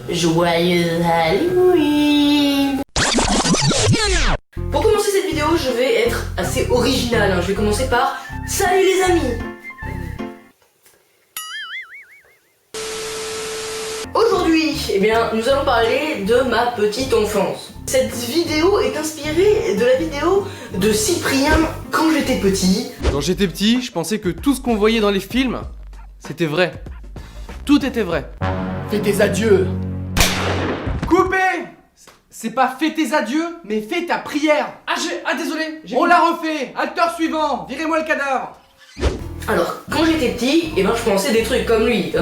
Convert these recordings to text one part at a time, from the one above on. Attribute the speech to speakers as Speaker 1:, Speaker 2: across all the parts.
Speaker 1: Joyeux Halloween! Pour commencer cette vidéo, je vais être assez original, hein. Je vais commencer par salut les amis! Aujourd'hui, eh bien, nous allons parler de ma petite enfance. Cette vidéo est inspirée de la vidéo de Cyprien quand j'étais petit.
Speaker 2: Quand j'étais petit, je pensais que tout ce qu'on voyait dans les films, c'était vrai. Tout était vrai.
Speaker 3: Fais tes adieux.
Speaker 2: Coupé! C'est pas fais tes adieux, mais fais ta prière. Désolé. On la refait. Acteur suivant. Virez-moi le cadavre.
Speaker 1: Alors, quand j'étais petit, eh ben, je pensais des trucs comme lui.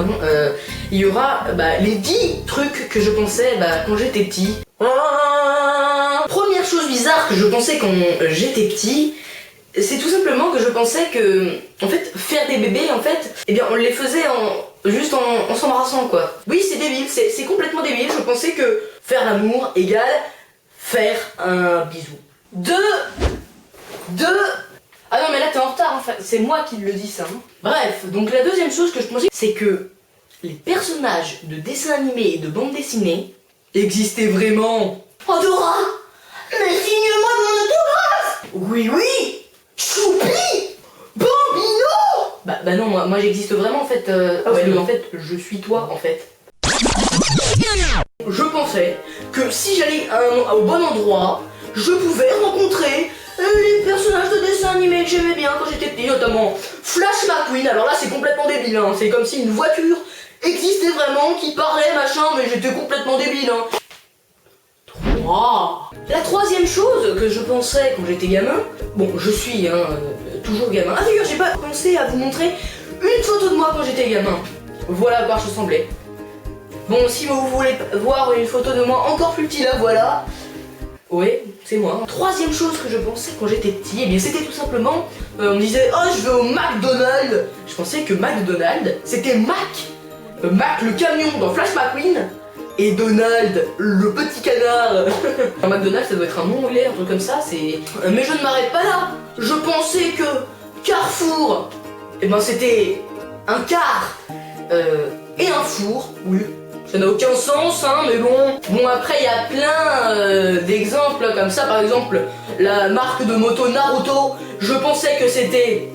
Speaker 1: Il y aura les 10 trucs que je pensais quand j'étais petit. Première chose bizarre que je pensais quand j'étais petit, c'est tout simplement que je pensais que, en fait, faire des bébés, en fait, eh bien, on les faisait juste en s'embrassant, quoi. Oui, c'est débile, c'est complètement débile. Je pensais que faire l'amour égale faire un bisou. Ah non mais là t'es en retard en fait, c'est moi qui le dis ça. Hein. Bref, donc la deuxième chose que je pensais, c'est que les personnages de dessins animés et de bandes dessinées existaient vraiment. Oh Dora, mais signe-moi mon autographe. Oui, Choupi, Bambino. Bah non, moi j'existe vraiment en fait, parce que en fait je suis toi en fait. Je pensais que si j'allais au bon endroit, je pouvais rencontrer les personnages de dessins animés que j'aimais bien quand j'étais petit, notamment Flash McQueen. Alors là c'est complètement débile, hein. C'est comme si une voiture existait vraiment, qui parlait machin, mais j'étais complètement débile. Hein. 3. La troisième chose que je pensais quand j'étais gamin, bon je suis toujours gamin. Ah d'ailleurs j'ai pas pensé à vous montrer une photo de moi quand j'étais gamin. Voilà à quoi je ressemblais. Bon, si vous voulez voir une photo de moi encore plus petit là, voilà. Ouais, c'est moi. Troisième chose que je pensais quand j'étais petit, eh bien c'était tout simplement, on me disait oh je vais au McDonald's. Je pensais que McDonald's c'était Mac le camion dans Flash McQueen et Donald le petit canard. Un McDonald's ça doit être un nom anglais, un truc comme ça, c'est. Mais je ne m'arrête pas là. Je pensais que Carrefour, eh ben c'était un car et un four, oui. Ça n'a aucun sens, hein, mais bon. Bon, après, il y a plein d'exemples comme ça. Par exemple, la marque de moto Naruto. Je pensais que c'était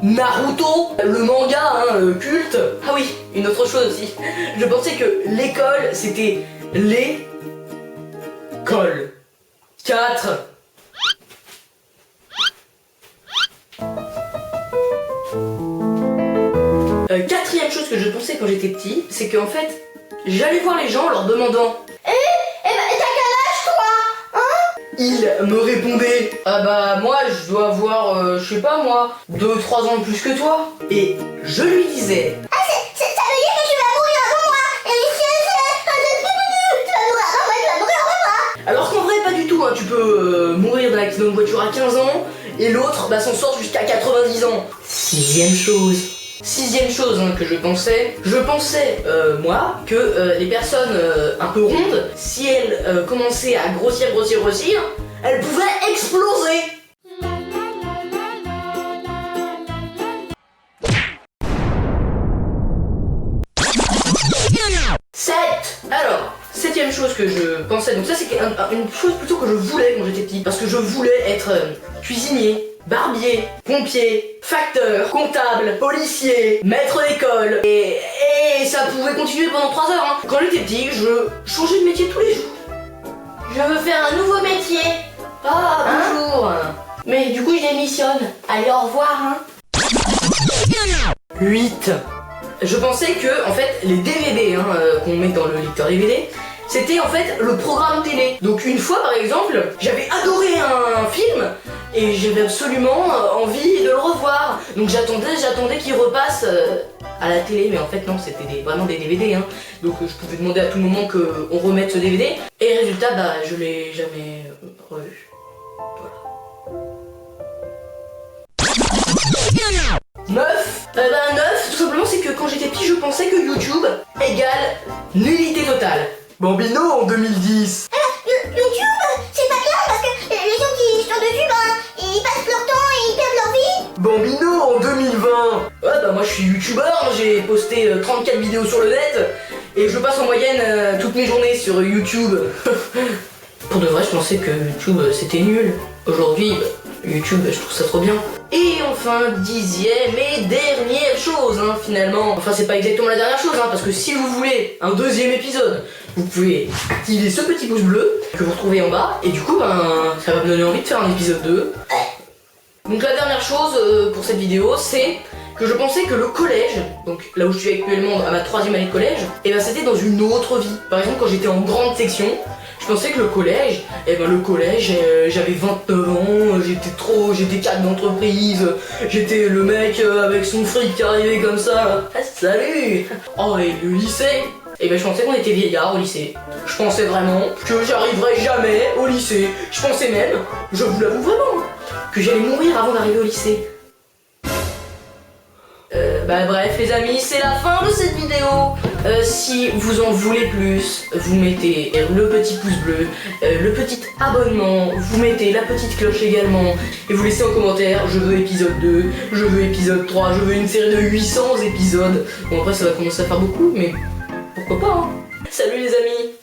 Speaker 1: Naruto, le manga culte. Ah oui, une autre chose aussi. Je pensais que l'école, c'était l'école. 4. Quatrième chose que je pensais quand j'étais petit, c'est qu'en fait, j'allais voir les gens en leur demandant t'as quel âge toi hein? Ils me répondaient ah bah moi je dois avoir je sais pas moi 2-3 ans de plus que toi. Et je lui disais ça veut dire que tu vas mourir avant moi. Et tu vas mourir avant moi, tu vas mourir avant moi. Alors qu'en vrai pas du tout, hein. Tu peux mourir d'un accident de voiture à 15 ans et l'autre s'en sort jusqu'à 90 ans. Sixième chose que je pensais, moi, que les personnes un peu rondes, si elles commençaient à grossir, elles pouvaient exploser. Alors, septième chose que je pensais, donc ça c'est une chose plutôt que je voulais quand j'étais petit, parce que je voulais être cuisinier, barbier, pompier, facteur, comptable, policier, maître d'école, et ça pouvait continuer pendant 3 heures. Hein. Quand j'étais petit, je changeais de métier tous les jours. Je veux faire un nouveau métier. Ah, bonjour. Mais du coup, je démissionne. Allez, au revoir. Hein. 8. Je pensais que, en fait, les DVD qu'on met dans le lecteur DVD, c'était en fait le programme télé. Donc une fois par exemple, j'avais adoré un film et j'avais absolument envie de le revoir. Donc j'attendais qu'il repasse à la télé, mais en fait non, c'était vraiment des DVD. Hein. Donc je pouvais demander à tout moment qu'on remette ce DVD. Et résultat, je l'ai jamais revu. Voilà. 9. 9, tout simplement c'est que quand j'étais petit, je pensais que YouTube égale nullité totale.
Speaker 2: Bambino en 2010.
Speaker 4: YouTube, c'est pas bien parce que les gens qui sont dessus, ils passent leur temps et ils perdent leur vie.
Speaker 2: Bambino en 2020.
Speaker 1: Ouais moi je suis youtubeur, j'ai posté 34 vidéos sur le net Et je passe en moyenne toutes mes journées sur YouTube. Pour de vrai, je pensais que YouTube c'était nul. Aujourd'hui, YouTube, je trouve ça trop bien. Et enfin, 10e et dernière chose, hein, finalement. Enfin, c'est pas exactement la dernière chose, hein, parce que si vous voulez un 2e épisode, vous pouvez activer ce petit pouce bleu que vous retrouvez en bas. Et du coup, ben, ça va me donner envie de faire un épisode 2. Donc la dernière chose pour cette vidéo, c'est que je pensais que le collège, donc là où je suis actuellement à ma 3e année de collège, et ben c'était dans une autre vie. Par exemple, quand j'étais en grande section, je pensais que le collège, j'avais 29 ans, j'étais cadre d'entreprise, j'étais le mec avec son fric qui arrivait comme ça. Ah, salut. Oh, et le lycée, et ben je pensais qu'on était vieillard au lycée. Je pensais vraiment que j'arriverais jamais au lycée. Je pensais même, je vous l'avoue vraiment, que j'allais mourir avant d'arriver au lycée. Bah bref les amis, c'est la fin de cette vidéo. Si vous en voulez plus, vous mettez le petit pouce bleu, le petit abonnement, vous mettez la petite cloche également, et vous laissez en commentaire, je veux épisode 2, je veux épisode 3, je veux une série de 800 épisodes. Bon après ça va commencer à faire beaucoup, mais pourquoi pas hein. Salut les amis.